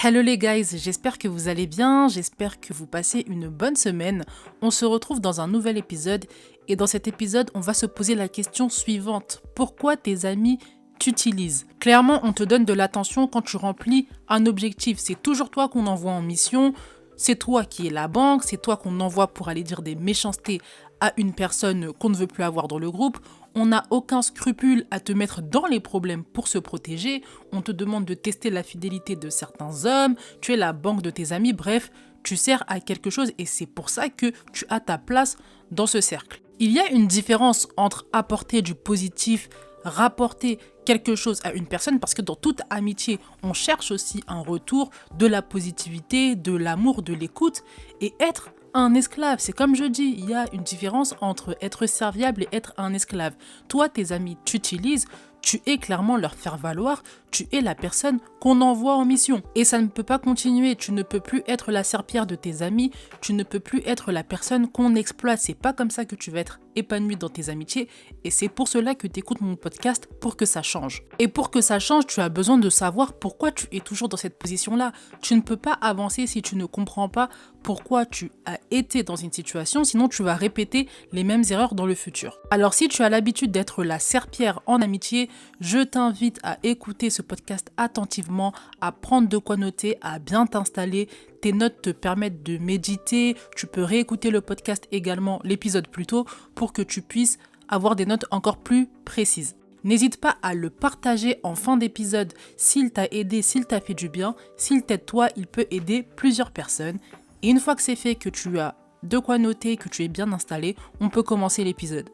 Hello les guys, j'espère que vous allez bien, j'espère que vous passez une bonne semaine. On se retrouve dans un nouvel épisode et dans cet épisode, on va se poser la question suivante. Pourquoi tes amis t'utilisent? Clairement, on te donne de l'attention quand tu remplis un objectif. C'est toujours toi qu'on envoie en mission, c'est toi qui es la banque, c'est toi qu'on envoie pour aller dire des méchancetés à une personne qu'on ne veut plus avoir dans le groupe. On n'a aucun scrupule à te mettre dans les problèmes pour se protéger. On te demande de tester la fidélité de certains hommes. Tu es la banque de tes amis. Bref, tu sers à quelque chose et c'est pour ça que tu as ta place dans ce cercle. Il y a une différence entre apporter du positif, rapporter quelque chose à une personne, parce que dans toute amitié, on cherche aussi un retour, de la positivité, de l'amour, de l'écoute, et être un esclave. C'est comme je dis, il y a une différence entre être serviable et être un esclave. Toi, tes amis t'utilisent, tu es clairement leur faire-valoir, tu es la personne qu'on envoie en mission. Et ça ne peut pas continuer, tu ne peux plus être la serpillière de tes amis, tu ne peux plus être la personne qu'on exploite. C'est pas comme ça que tu vas être épanoui dans tes amitiés et c'est pour cela que tu écoutes mon podcast, pour que ça change. Et pour que ça change, tu as besoin de savoir pourquoi tu es toujours dans cette position-là. Tu ne peux pas avancer si tu ne comprends pas pourquoi tu as été dans une situation, sinon tu vas répéter les mêmes erreurs dans le futur. Alors si tu as l'habitude d'être la serpillière en amitié, je t'invite à écouter ce podcast attentivement, à prendre de quoi noter, à bien t'installer. Tes notes te permettent de méditer, tu peux réécouter le podcast également, l'épisode plus tôt, pour que tu puisses avoir des notes encore plus précises. N'hésite pas à le partager en fin d'épisode s'il t'a aidé, s'il t'a fait du bien. S'il t'aide toi, il peut aider plusieurs personnes. Et une fois que c'est fait, que tu as de quoi noter, que tu es bien installé, on peut commencer l'épisode.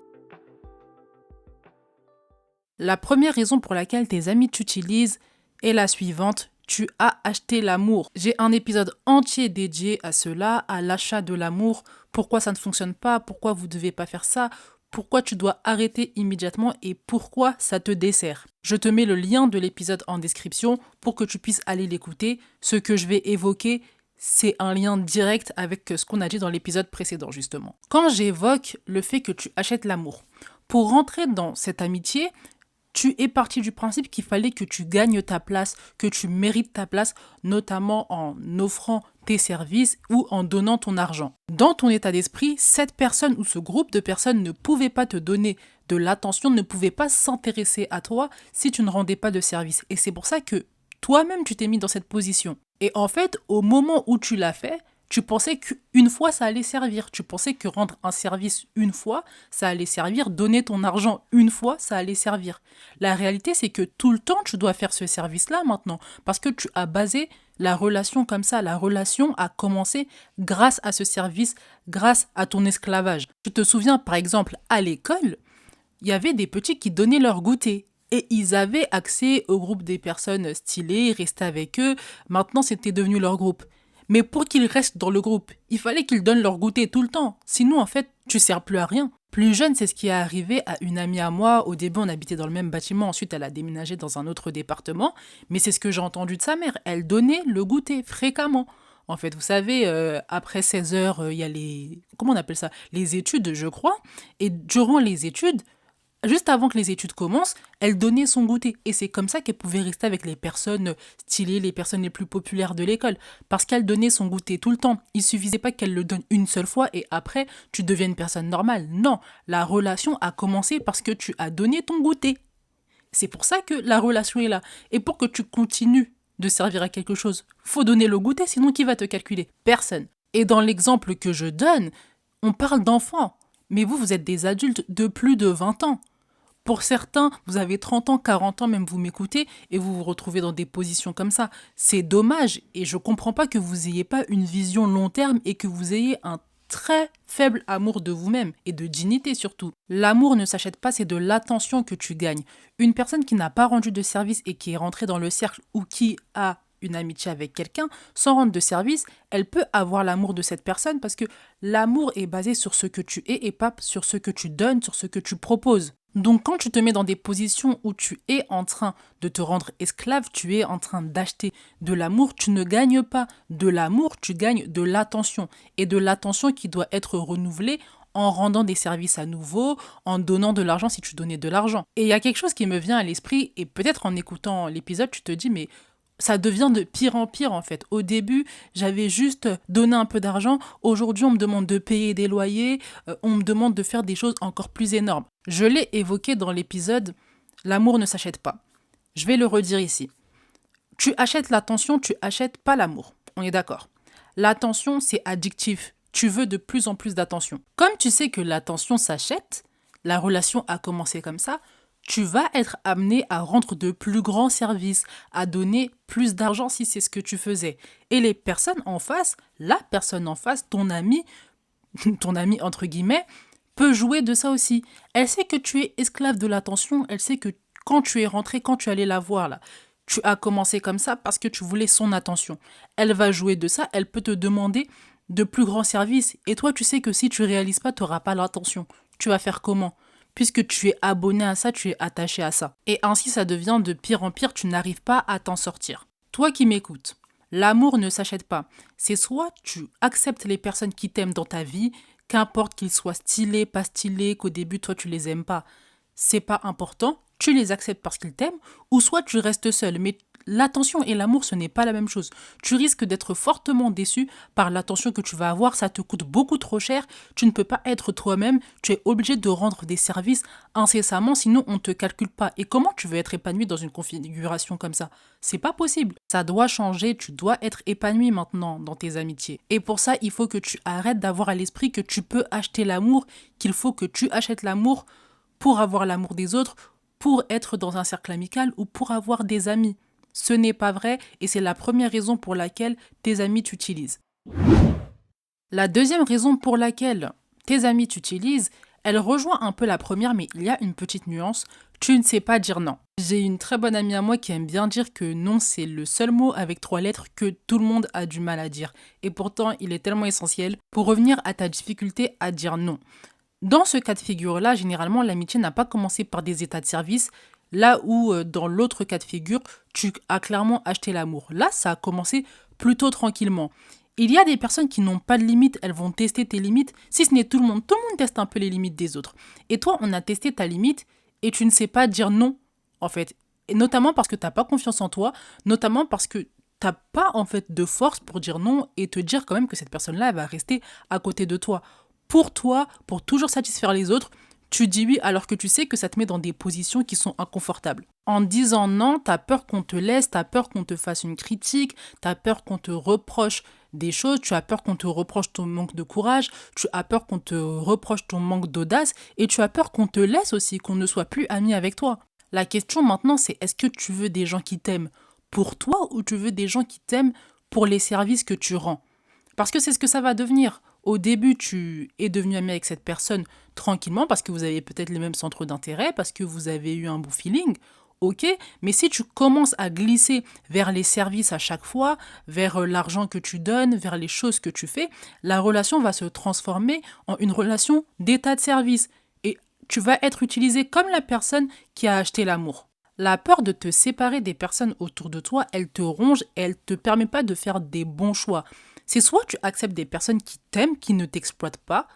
La première raison pour laquelle tes amis t'utilisent est la suivante. Tu as acheté l'amour. J'ai un épisode entier dédié à cela, à l'achat de l'amour. Pourquoi ça ne fonctionne pas, pourquoi vous ne devez pas faire ça, pourquoi tu dois arrêter immédiatement et pourquoi ça te dessert. Je te mets le lien de l'épisode en description pour que tu puisses aller l'écouter. Ce que je vais évoquer, c'est un lien direct avec ce qu'on a dit dans l'épisode précédent justement. Quand j'évoque le fait que tu achètes l'amour, pour rentrer dans cette amitié, tu es parti du principe qu'il fallait que tu gagnes ta place, que tu mérites ta place, notamment en offrant tes services ou en donnant ton argent. Dans ton état d'esprit, cette personne ou ce groupe de personnes ne pouvait pas te donner de l'attention, ne pouvait pas s'intéresser à toi si tu ne rendais pas de service. Et c'est pour ça que toi-même, tu t'es mis dans cette position. Et en fait, au moment où tu l'as fait, tu pensais qu'une fois, ça allait servir. Tu pensais que rendre un service une fois, ça allait servir. Donner ton argent une fois, ça allait servir. La réalité, c'est que tout le temps, tu dois faire ce service-là maintenant. Parce que tu as basé la relation comme ça. La relation a commencé grâce à ce service, grâce à ton esclavage. Tu te souviens, par exemple, à l'école, il y avait des petits qui donnaient leur goûter. Et ils avaient accès au groupe des personnes stylées, ils restaient avec eux. Maintenant, c'était devenu leur groupe. Mais pour qu'ils restent dans le groupe, il fallait qu'ils donnent leur goûter tout le temps. Sinon, en fait, tu sers plus à rien. Plus jeune, c'est ce qui est arrivé à une amie à moi. Au début, on habitait dans le même bâtiment. Ensuite, elle a déménagé dans un autre département. Mais c'est ce que j'ai entendu de sa mère. Elle donnait le goûter fréquemment. En fait, vous savez, après 16 heures, il y a les... Comment on appelle ça? Les études, je crois. Et durant les études... Juste avant que les études commencent, elle donnait son goûter. Et c'est comme ça qu'elle pouvait rester avec les personnes stylées, les personnes les plus populaires de l'école. Parce qu'elle donnait son goûter tout le temps. Il suffisait pas qu'elle le donne une seule fois et après, tu deviens une personne normale. Non, la relation a commencé parce que tu as donné ton goûter. C'est pour ça que la relation est là. Et pour que tu continues de servir à quelque chose, faut donner le goûter, sinon qui va te calculer? Personne. Et dans l'exemple que je donne, on parle d'enfants. Mais vous êtes des adultes de plus de 20 ans. Pour certains, vous avez 30 ans, 40 ans, même vous m'écoutez, et vous vous retrouvez dans des positions comme ça. C'est dommage, et je comprends pas que vous n'ayez pas une vision long terme et que vous ayez un très faible amour de vous-même, et de dignité surtout. L'amour ne s'achète pas, c'est de l'attention que tu gagnes. Une personne qui n'a pas rendu de service et qui est rentrée dans le cercle ou qui a une amitié avec quelqu'un, sans rendre de service, elle peut avoir l'amour de cette personne parce que l'amour est basé sur ce que tu es et pas sur ce que tu donnes, sur ce que tu proposes. Donc quand tu te mets dans des positions où tu es en train de te rendre esclave, tu es en train d'acheter de l'amour, tu ne gagnes pas de l'amour, tu gagnes de l'attention. Et de l'attention qui doit être renouvelée en rendant des services à nouveau, en donnant de l'argent si tu donnais de l'argent. Et il y a quelque chose qui me vient à l'esprit, et peut-être en écoutant l'épisode, tu te dis, mais ça devient de pire en pire en fait. Au début, j'avais juste donné un peu d'argent. Aujourd'hui, on me demande de payer des loyers, on me demande de faire des choses encore plus énormes. Je l'ai évoqué dans l'épisode L'amour ne s'achète pas. Je vais le redire ici. Tu achètes l'attention, tu achètes pas l'amour. On est d'accord. L'attention, c'est addictif. Tu veux de plus en plus d'attention. Comme tu sais que l'attention s'achète, la relation a commencé comme ça, tu vas être amené à rendre de plus grands services, à donner plus d'argent si c'est ce que tu faisais. Et les personnes en face, la personne en face, ton ami entre guillemets, peut jouer de ça aussi. Elle sait que tu es esclave de l'attention, elle sait que quand tu es rentré, quand tu allais la voir là, tu as commencé comme ça parce que tu voulais son attention. Elle va jouer de ça, elle peut te demander de plus grands services. Et toi, tu sais que si tu réalises pas, tu n'auras pas l'attention. Tu vas faire comment ? Puisque tu es abonné à ça, tu es attaché à ça. Et ainsi, ça devient de pire en pire, tu n'arrives pas à t'en sortir. Toi qui m'écoutes, l'amour ne s'achète pas. C'est soit tu acceptes les personnes qui t'aiment dans ta vie, qu'importe qu'ils soient stylés, pas stylés, qu'au début, toi, tu les aimes pas. C'est pas important, tu les acceptes parce qu'ils t'aiment, ou soit tu restes seul. Mais l'attention et l'amour, ce n'est pas la même chose. Tu risques d'être fortement déçu par l'attention que tu vas avoir, ça te coûte beaucoup trop cher, tu ne peux pas être toi-même, tu es obligé de rendre des services incessamment, sinon on ne te calcule pas. Et comment tu veux être épanoui dans une configuration comme ça ? C'est pas possible. Ça doit changer, tu dois être épanoui maintenant dans tes amitiés. Et pour ça, il faut que tu arrêtes d'avoir à l'esprit que tu peux acheter l'amour, qu'il faut que tu achètes l'amour pour avoir l'amour des autres, pour être dans un cercle amical ou pour avoir des amis. Ce n'est pas vrai et c'est la première raison pour laquelle tes amis t'utilisent. La deuxième raison pour laquelle tes amis t'utilisent, elle rejoint un peu la première, mais il y a une petite nuance. Tu ne sais pas dire non. J'ai une très bonne amie à moi qui aime bien dire que non, c'est le seul mot avec 3 lettres que tout le monde a du mal à dire. Et pourtant, il est tellement essentiel pour revenir à ta difficulté à dire non. Dans ce cas de figure-là, généralement, l'amitié n'a pas commencé par des états de service, là où dans l'autre cas de figure, tu as clairement acheté l'amour. Là, ça a commencé plutôt tranquillement. Il y a des personnes qui n'ont pas de limites, elles vont tester tes limites, si ce n'est tout le monde teste un peu les limites des autres. Et toi, on a testé ta limite et tu ne sais pas dire non, en fait. Et notamment parce que tu n'as pas confiance en toi, notamment parce que tu n'as pas en fait de force pour dire non et te dire quand même que cette personne-là, elle va rester à côté de toi. Pour toi, pour toujours satisfaire les autres, tu dis oui alors que tu sais que ça te met dans des positions qui sont inconfortables. En disant non, tu as peur qu'on te laisse, tu as peur qu'on te fasse une critique, tu as peur qu'on te reproche des choses, tu as peur qu'on te reproche ton manque de courage, tu as peur qu'on te reproche ton manque d'audace et tu as peur qu'on te laisse aussi, qu'on ne soit plus ami avec toi. La question maintenant, c'est est-ce que tu veux des gens qui t'aiment pour toi ou tu veux des gens qui t'aiment pour les services que tu rends ? Parce que c'est ce que ça va devenir. Au début, tu es devenu ami avec cette personne tranquillement parce que vous avez peut-être les mêmes centres d'intérêt, parce que vous avez eu un bon feeling. Ok, mais si tu commences à glisser vers les services à chaque fois, vers l'argent que tu donnes, vers les choses que tu fais, la relation va se transformer en une relation d'état de service. Et tu vas être utilisé comme la personne qui a acheté l'amour. La peur de te séparer des personnes autour de toi, elle te ronge et elle ne te permet pas de faire des bons choix. C'est soit tu acceptes des personnes qui t'aiment, qui ne t'exploitent pas,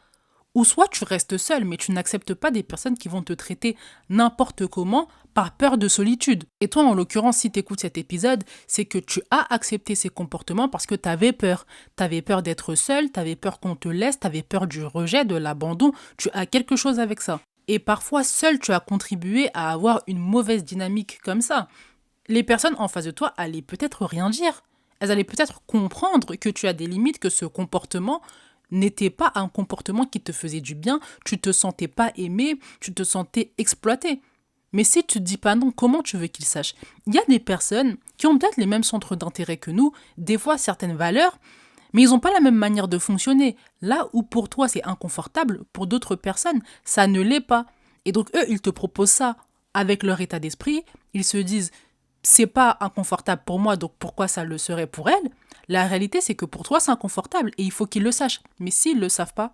ou soit tu restes seul, mais tu n'acceptes pas des personnes qui vont te traiter n'importe comment par peur de solitude. Et toi, en l'occurrence, si tu écoutes cet épisode, c'est que tu as accepté ces comportements parce que tu avais peur. Tu avais peur d'être seul, tu avais peur qu'on te laisse, tu avais peur du rejet, de l'abandon. Tu as quelque chose avec ça. Et parfois, seul, tu as contribué à avoir une mauvaise dynamique comme ça. Les personnes en face de toi allaient peut-être rien dire. Elles allaient peut-être comprendre que tu as des limites, que ce comportement n'était pas un comportement qui te faisait du bien, tu te sentais pas aimé, tu te sentais exploité. Mais si tu ne dis pas non, comment tu veux qu'ils sachent ? Il y a des personnes qui ont peut-être les mêmes centres d'intérêt que nous, des fois certaines valeurs, mais ils n'ont pas la même manière de fonctionner. Là où pour toi c'est inconfortable, pour d'autres personnes, ça ne l'est pas. Et donc eux, ils te proposent ça avec leur état d'esprit, ils se disent c'est pas inconfortable pour moi, donc pourquoi ça le serait pour elle ? La réalité, c'est que pour toi, c'est inconfortable et il faut qu'ils le sachent. Mais s'ils ne le savent pas,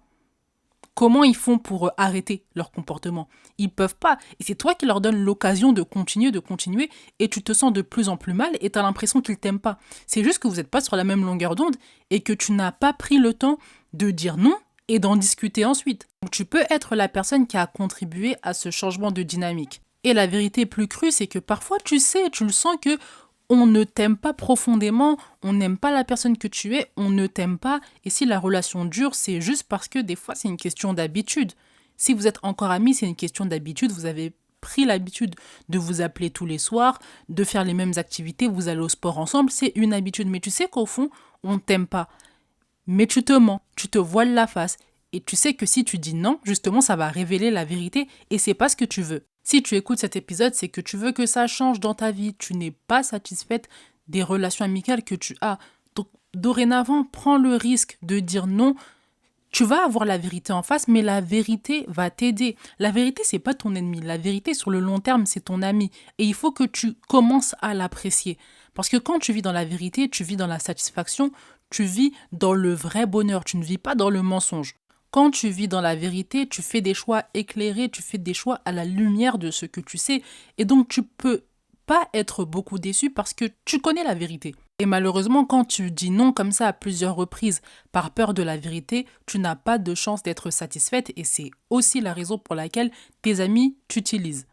comment ils font pour arrêter leur comportement ? Ils peuvent pas. Et c'est toi qui leur donnes l'occasion de continuer, et tu te sens de plus en plus mal et tu as l'impression qu'ils t'aiment pas. C'est juste que vous n'êtes pas sur la même longueur d'onde et que tu n'as pas pris le temps de dire non et d'en discuter ensuite. Donc tu peux être la personne qui a contribué à ce changement de dynamique. Et la vérité plus crue, c'est que parfois tu sais, tu le sens que on ne t'aime pas profondément, on n'aime pas la personne que tu es, on ne t'aime pas. Et si la relation dure, c'est juste parce que des fois, c'est une question d'habitude. Si vous êtes encore amis, c'est une question d'habitude. Vous avez pris l'habitude de vous appeler tous les soirs, de faire les mêmes activités, vous allez au sport ensemble, c'est une habitude. Mais tu sais qu'au fond, on ne t'aime pas. Mais tu te mens, tu te voiles la face. Et tu sais que si tu dis non, justement, ça va révéler la vérité et c'est pas ce que tu veux. Si tu écoutes cet épisode, c'est que tu veux que ça change dans ta vie. Tu n'es pas satisfaite des relations amicales que tu as. Donc, dorénavant, prends le risque de dire non. Tu vas avoir la vérité en face, mais la vérité va t'aider. La vérité, c'est pas ton ennemi. La vérité, sur le long terme, c'est ton ami. Et il faut que tu commences à l'apprécier. Parce que quand tu vis dans la vérité, tu vis dans la satisfaction, tu vis dans le vrai bonheur. Tu ne vis pas dans le mensonge. Quand tu vis dans la vérité, tu fais des choix éclairés, tu fais des choix à la lumière de ce que tu sais. Et donc, tu peux pas être beaucoup déçu parce que tu connais la vérité. Et malheureusement, quand tu dis non comme ça à plusieurs reprises par peur de la vérité, tu n'as pas de chance d'être satisfaite et c'est aussi la raison pour laquelle tes amis t'utilisent.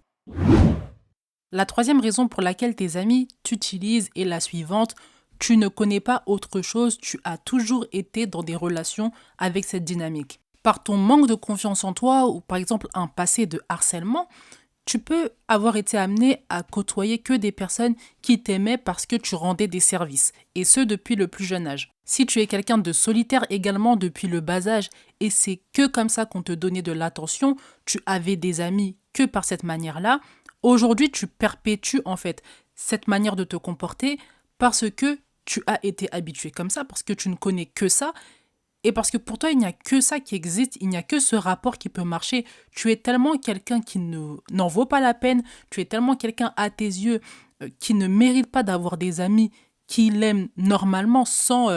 La troisième raison pour laquelle tes amis t'utilisent est la suivante. Tu ne connais pas autre chose, tu as toujours été dans des relations avec cette dynamique. Par ton manque de confiance en toi ou par exemple un passé de harcèlement, tu peux avoir été amené à côtoyer que des personnes qui t'aimaient parce que tu rendais des services, et ce depuis le plus jeune âge. Si tu es quelqu'un de solitaire également depuis le bas âge, et c'est que comme ça qu'on te donnait de l'attention, tu avais des amis que par cette manière-là, aujourd'hui tu perpétues en fait cette manière de te comporter parce que tu as été habitué comme ça, parce que tu ne connais que ça, et parce que pour toi, il n'y a que ça qui existe, il n'y a que ce rapport qui peut marcher. Tu es tellement quelqu'un qui n'en vaut pas la peine, tu es tellement quelqu'un à tes yeux qui ne mérite pas d'avoir des amis qui l'aiment normalement sans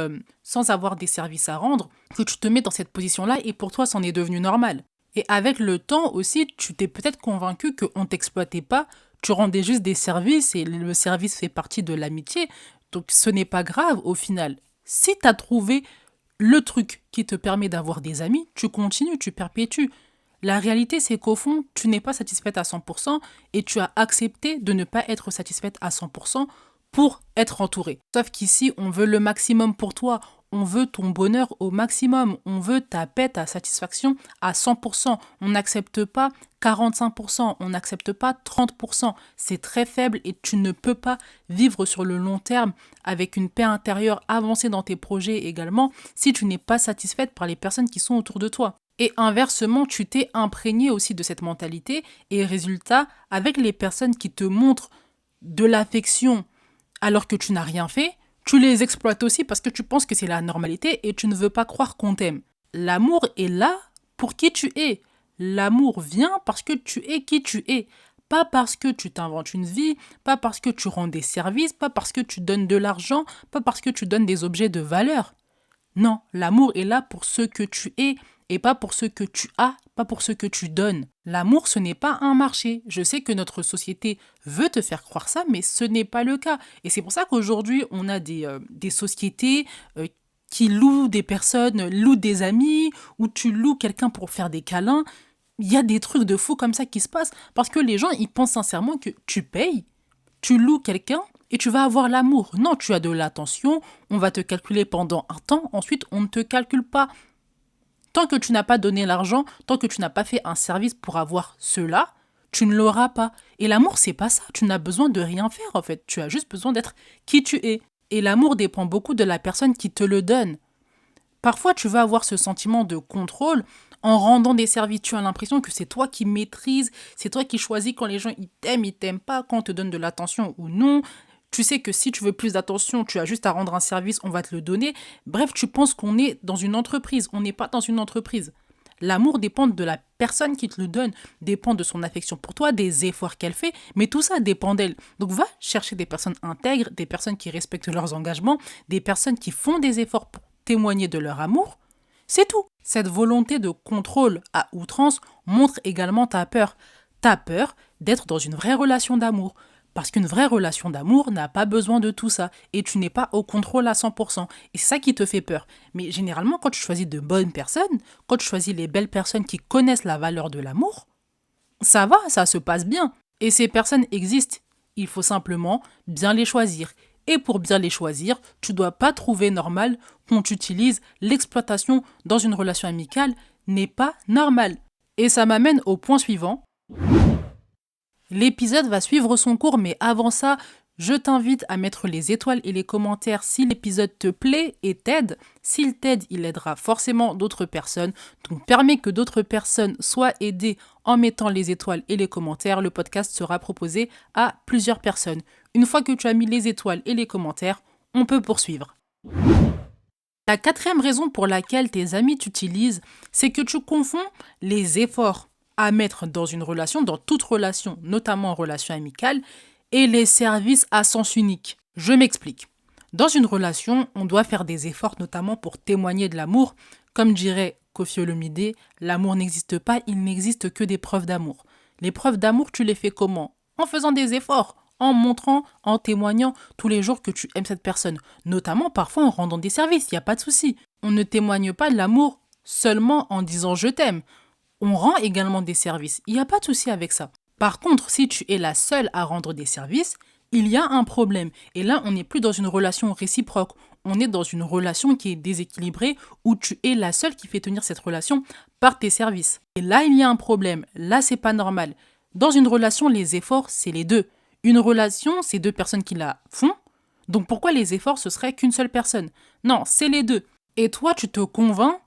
avoir des services à rendre, que tu te mets dans cette position-là et pour toi, c'en est devenu normal. Et avec le temps aussi, tu t'es peut-être convaincu qu'on ne t'exploitait pas, tu rendais juste des services et le service fait partie de l'amitié, donc ce n'est pas grave au final. Si tu as trouvé le truc qui te permet d'avoir des amis, tu continues, tu perpétues. La réalité, c'est qu'au fond, tu n'es pas satisfaite à 100% et tu as accepté de ne pas être satisfaite à 100% pour être entourée. Sauf qu'ici, on veut le maximum pour toi, on veut ton bonheur au maximum, on veut ta paix, ta satisfaction à 100%. On n'accepte pas 45%, on n'accepte pas 30%. C'est très faible et tu ne peux pas vivre sur le long terme avec une paix intérieure avancée dans tes projets également si tu n'es pas satisfaite par les personnes qui sont autour de toi. Et inversement, tu t'es imprégné aussi de cette mentalité et résultat, avec les personnes qui te montrent de l'affection alors que tu n'as rien fait, tu les exploites aussi parce que tu penses que c'est la normalité et tu ne veux pas croire qu'on t'aime. L'amour est là pour qui tu es. L'amour vient parce que tu es qui tu es. Pas parce que tu t'inventes une vie, pas parce que tu rends des services, pas parce que tu donnes de l'argent, pas parce que tu donnes des objets de valeur. Non, l'amour est là pour ce que tu es et pas pour ce que tu as, pas pour ce que tu donnes. L'amour, ce n'est pas un marché. Je sais que notre société veut te faire croire ça, mais ce n'est pas le cas. Et c'est pour ça qu'aujourd'hui, on a des sociétés qui louent des personnes, louent des amis, ou tu loues quelqu'un pour faire des câlins. Il y a des trucs de fou comme ça qui se passent parce que les gens, ils pensent sincèrement que tu payes, tu loues quelqu'un et tu vas avoir l'amour. Non, tu as de l'attention, on va te calculer pendant un temps, ensuite on ne te calcule pas. Tant que tu n'as pas donné l'argent, tant que tu n'as pas fait un service pour avoir cela, tu ne l'auras pas. Et l'amour, c'est pas ça. Tu n'as besoin de rien faire, en fait. Tu as juste besoin d'être qui tu es. Et l'amour dépend beaucoup de la personne qui te le donne. Parfois, tu vas avoir ce sentiment de contrôle en rendant des services. Tu as l'impression que c'est toi qui maîtrises, c'est toi qui choisis quand les gens ils t'aiment pas, quand on te donne de l'attention ou non. Tu sais que si tu veux plus d'attention, tu as juste à rendre un service, on va te le donner. Bref, tu penses qu'on est dans une entreprise. On n'est pas dans une entreprise. L'amour dépend de la personne qui te le donne, dépend de son affection pour toi, des efforts qu'elle fait, mais tout ça dépend d'elle. Donc va chercher des personnes intègres, des personnes qui respectent leurs engagements, des personnes qui font des efforts pour témoigner de leur amour. C'est tout. Cette volonté de contrôle à outrance montre également ta peur. Ta peur d'être dans une vraie relation d'amour. Parce qu'une vraie relation d'amour n'a pas besoin de tout ça et tu n'es pas au contrôle à 100%. Et c'est ça qui te fait peur. Mais généralement, quand tu choisis de bonnes personnes, quand tu choisis les belles personnes qui connaissent la valeur de l'amour, ça va, ça se passe bien. Et ces personnes existent. Il faut simplement bien les choisir, Et pour bien les choisir, tu dois pas trouver normal qu'on t'utilise. L'exploitation dans une relation amicale n'est pas normale. Et ça m'amène au point suivant. L'épisode va suivre son cours, mais avant ça, je t'invite à mettre les étoiles et les commentaires si l'épisode te plaît et t'aide. S'il t'aide, il aidera forcément d'autres personnes. Donc permets que d'autres personnes soient aidées en mettant les étoiles et les commentaires. Le podcast sera proposé à plusieurs personnes. Une fois que tu as mis les étoiles et les commentaires, on peut poursuivre. La quatrième raison pour laquelle tes amis t'utilisent, c'est que tu confonds les efforts à mettre dans une relation, dans toute relation, notamment en relation amicale, et les services à sens unique. Je m'explique. Dans une relation, on doit faire des efforts notamment pour témoigner de l'amour. Comme dirait Koffi Olomidé, l'amour n'existe pas, il n'existe que des preuves d'amour. Les preuves d'amour, tu les fais comment? En faisant des efforts, en montrant, en témoignant tous les jours que tu aimes cette personne. Notamment parfois en rendant des services, il n'y a pas de souci. On ne témoigne pas de l'amour seulement en disant je t'aime. On rend également des services, il n'y a pas de souci avec ça. Par contre, si tu es la seule à rendre des services, il y a un problème. Et là, on n'est plus dans une relation réciproque. On est dans une relation qui est déséquilibrée où tu es la seule qui fait tenir cette relation par tes services. Et là, il y a un problème. Là, c'est pas normal. Dans une relation, les efforts, c'est les deux. Une relation, c'est deux personnes qui la font. Donc pourquoi les efforts, ce serait qu'une seule personne? Non, c'est les deux. Et toi, tu te convaincs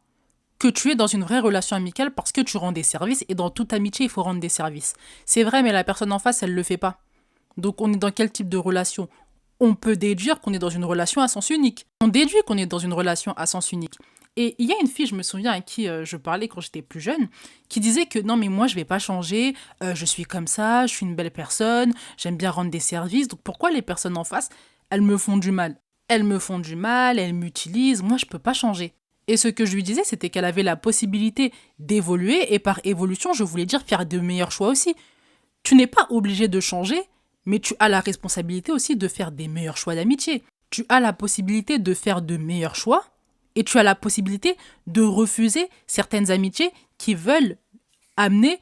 que tu es dans une vraie relation amicale parce que tu rends des services et dans toute amitié, il faut rendre des services. C'est vrai, mais la personne en face, elle ne le fait pas. Donc on est dans quel type de relation? On peut déduire qu'on est dans une relation à sens unique. On déduit qu'on est dans une relation à sens unique. Et il y a une fille, je me souviens, à qui je parlais quand j'étais plus jeune, qui disait que non mais moi je vais pas changer, je suis comme ça, je suis une belle personne, j'aime bien rendre des services, donc pourquoi les personnes en face, elles me font du mal? Elles me font du mal, elles m'utilisent, moi je peux pas changer. Et ce que je lui disais, c'était qu'elle avait la possibilité d'évoluer, et par évolution, je voulais dire faire de meilleurs choix aussi. Tu n'es pas obligé de changer, mais tu as la responsabilité aussi de faire des meilleurs choix d'amitié. Tu as la possibilité de faire de meilleurs choix, et tu as la possibilité de refuser certaines amitiés qui veulent amener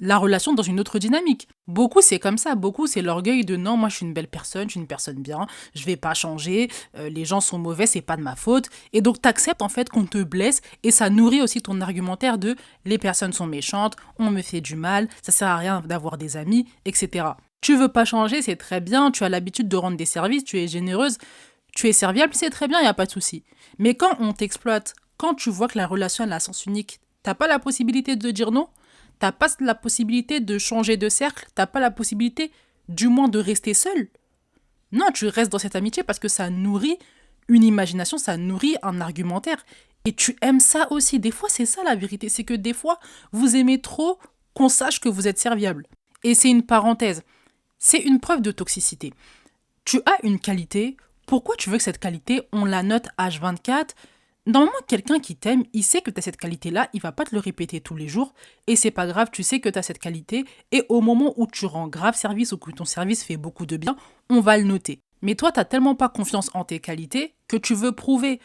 la relation dans une autre dynamique. Beaucoup, c'est comme ça. Beaucoup, c'est l'orgueil de non, moi, je suis une belle personne, je suis une personne bien, je vais pas changer, les gens sont mauvais, c'est pas de ma faute. Et donc, t'acceptes en fait qu'on te blesse et ça nourrit aussi ton argumentaire de les personnes sont méchantes, on me fait du mal, ça sert à rien d'avoir des amis, etc. Tu veux pas changer, c'est très bien, tu as l'habitude de rendre des services, tu es généreuse, tu es serviable, c'est très bien, il n'y a pas de souci. Mais quand on t'exploite, quand tu vois que la relation a un sens unique, t'as pas la possibilité de dire non? T'as pas la possibilité de changer de cercle, t'as pas la possibilité du moins de rester seul. Non, tu restes dans cette amitié parce que ça nourrit une imagination, ça nourrit un argumentaire. Et tu aimes ça aussi. Des fois, c'est ça la vérité, c'est que des fois, vous aimez trop qu'on sache que vous êtes serviable. Et c'est une parenthèse, c'est une preuve de toxicité. Tu as une qualité, pourquoi tu veux que cette qualité, on la note H24? Normalement, quelqu'un qui t'aime, il sait que tu as cette qualité-là, il va pas te le répéter tous les jours, et c'est pas grave, tu sais que tu as cette qualité, et au moment où tu rends grave service ou que ton service fait beaucoup de bien, on va le noter. Mais toi, t'as tellement pas confiance en tes qualités que tu veux prouver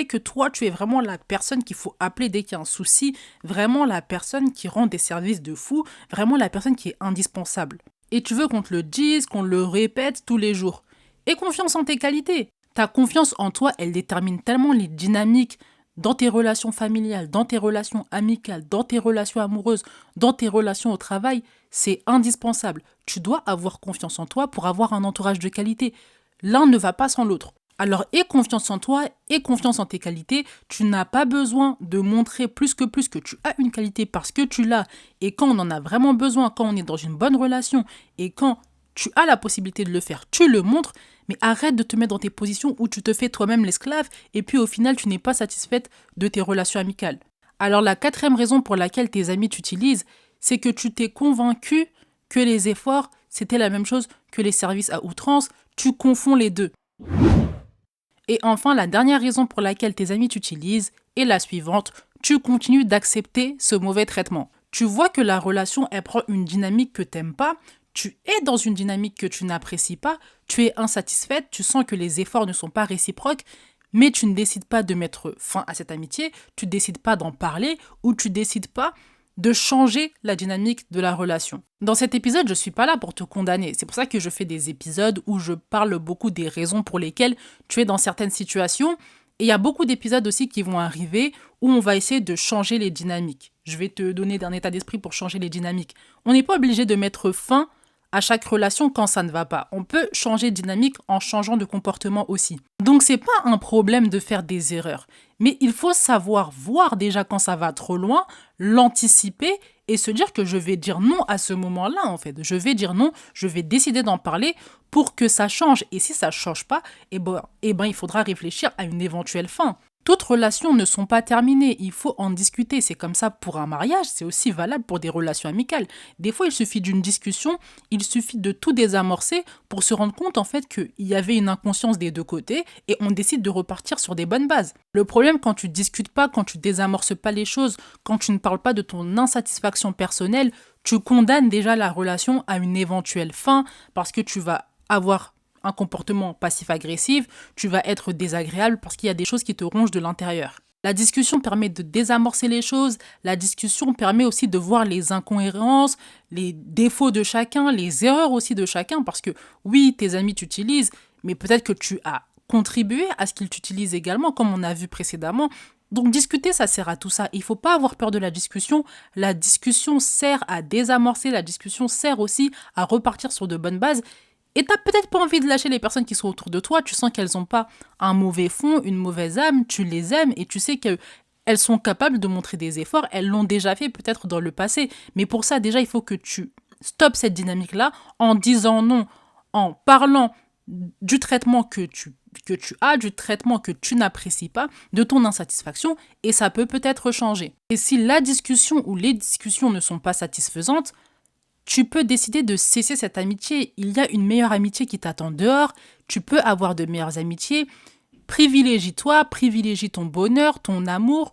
que toi, tu es vraiment la personne qu'il faut appeler dès qu'il y a un souci, vraiment la personne qui rend des services de fou, vraiment la personne qui est indispensable. Et tu veux qu'on te le dise, qu'on le répète tous les jours. Aie confiance en tes qualités. Ta confiance en toi, elle détermine tellement les dynamiques dans tes relations familiales, dans tes relations amicales, dans tes relations amoureuses, dans tes relations au travail. C'est indispensable. Tu dois avoir confiance en toi pour avoir un entourage de qualité. L'un ne va pas sans l'autre. Alors aie confiance en toi, aie confiance en tes qualités. Tu n'as pas besoin de montrer plus que tu as une qualité parce que tu l'as. Et quand on en a vraiment besoin, quand on est dans une bonne relation et quand tu as la possibilité de le faire, tu le montres, mais arrête de te mettre dans tes positions où tu te fais toi-même l'esclave et puis au final tu n'es pas satisfaite de tes relations amicales. Alors la quatrième raison pour laquelle tes amis t'utilisent, c'est que tu t'es convaincu que les efforts, c'était la même chose que les services à outrance, tu confonds les deux. Et enfin, la dernière raison pour laquelle tes amis t'utilisent est la suivante, tu continues d'accepter ce mauvais traitement. Tu vois que la relation, elle prend une dynamique que t'aimes pas, tu es dans une dynamique que tu n'apprécies pas, tu es insatisfaite, tu sens que les efforts ne sont pas réciproques, mais tu ne décides pas de mettre fin à cette amitié, tu ne décides pas d'en parler ou tu ne décides pas de changer la dynamique de la relation. Dans cet épisode, je ne suis pas là pour te condamner. C'est pour ça que je fais des épisodes où je parle beaucoup des raisons pour lesquelles tu es dans certaines situations. Et il y a beaucoup d'épisodes aussi qui vont arriver où on va essayer de changer les dynamiques. Je vais te donner un état d'esprit pour changer les dynamiques. On n'est pas obligé de mettre fin à chaque relation quand ça ne va pas. On peut changer de dynamique en changeant de comportement aussi. Donc c'est pas un problème de faire des erreurs, mais il faut savoir voir déjà quand ça va trop loin, l'anticiper et se dire que je vais dire non à ce moment-là en fait. Je vais dire non, je vais décider d'en parler pour que ça change. Et si ça ne change pas, il faudra réfléchir à une éventuelle fin. Toutes relations ne sont pas terminées, il faut en discuter. C'est comme ça pour un mariage, c'est aussi valable pour des relations amicales. Des fois, il suffit d'une discussion, il suffit de tout désamorcer pour se rendre compte en fait qu'il y avait une inconscience des deux côtés et on décide de repartir sur des bonnes bases. Le problème quand tu discutes pas, quand tu désamorces pas les choses, quand tu ne parles pas de ton insatisfaction personnelle, tu condamnes déjà la relation à une éventuelle fin parce que tu vas avoir un comportement passif-agressif, tu vas être désagréable parce qu'il y a des choses qui te rongent de l'intérieur. La discussion permet de désamorcer les choses, la discussion permet aussi de voir les incohérences, les défauts de chacun, les erreurs aussi de chacun, parce que oui, tes amis t'utilisent, mais peut-être que tu as contribué à ce qu'ils t'utilisent également, comme on a vu précédemment. Donc discuter, ça sert à tout ça. Il ne faut pas avoir peur de la discussion. La discussion sert à désamorcer, la discussion sert aussi à repartir sur de bonnes bases. Et t'as peut-être pas envie de lâcher les personnes qui sont autour de toi, tu sens qu'elles n'ont pas un mauvais fond, une mauvaise âme, tu les aimes et tu sais qu'elles sont capables de montrer des efforts, elles l'ont déjà fait peut-être dans le passé. Mais pour ça, déjà, il faut que tu stoppes cette dynamique-là en disant non, en parlant du traitement que tu as, du traitement que tu n'apprécies pas, de ton insatisfaction, et ça peut peut-être changer. Et si la discussion ou les discussions ne sont pas satisfaisantes, tu peux décider de cesser cette amitié. Il y a une meilleure amitié qui t'attend dehors. Tu peux avoir de meilleures amitiés. Privilégie-toi, privilégie ton bonheur, ton amour.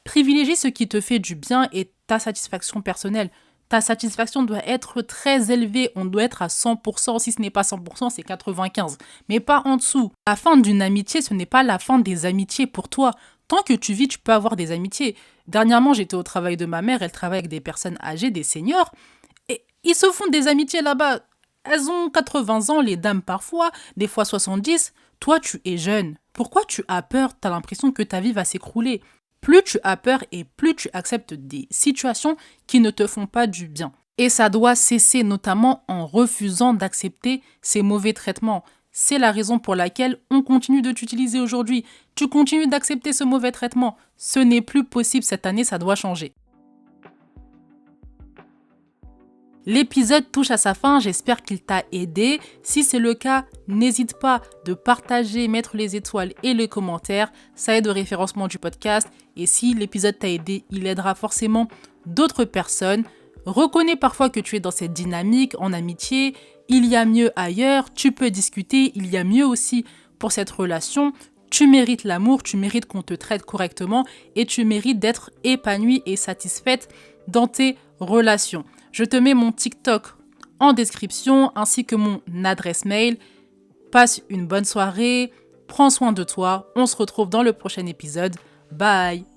Privilégie ce qui te fait du bien et ta satisfaction personnelle. Ta satisfaction doit être très élevée. On doit être à 100%. Si ce n'est pas 100%, c'est 95%. Mais pas en dessous. La fin d'une amitié, ce n'est pas la fin des amitiés pour toi. Tant que tu vis, tu peux avoir des amitiés. Dernièrement, j'étais au travail de ma mère. Elle travaille avec des personnes âgées, des seniors. Ils se font des amitiés là-bas. Elles ont 80 ans, les dames parfois, des fois 70. Toi, tu es jeune. Pourquoi tu as peur? Tu as l'impression que ta vie va s'écrouler. Plus tu as peur et plus tu acceptes des situations qui ne te font pas du bien. Et ça doit cesser, notamment en refusant d'accepter ces mauvais traitements. C'est la raison pour laquelle on continue de t'utiliser aujourd'hui. Tu continues d'accepter ce mauvais traitement. Ce n'est plus possible cette année, ça doit changer. L'épisode touche à sa fin, j'espère qu'il t'a aidé. Si c'est le cas, n'hésite pas de partager, mettre les étoiles et les commentaires. Ça aide au référencement du podcast. Et si l'épisode t'a aidé, il aidera forcément d'autres personnes. Reconnais parfois que tu es dans cette dynamique en amitié. Il y a mieux ailleurs, tu peux discuter, il y a mieux aussi pour cette relation. Tu mérites l'amour, tu mérites qu'on te traite correctement et tu mérites d'être épanouie et satisfaite dans tes relations. Je te mets mon TikTok en description ainsi que mon adresse mail. Passe une bonne soirée, prends soin de toi. On se retrouve dans le prochain épisode. Bye!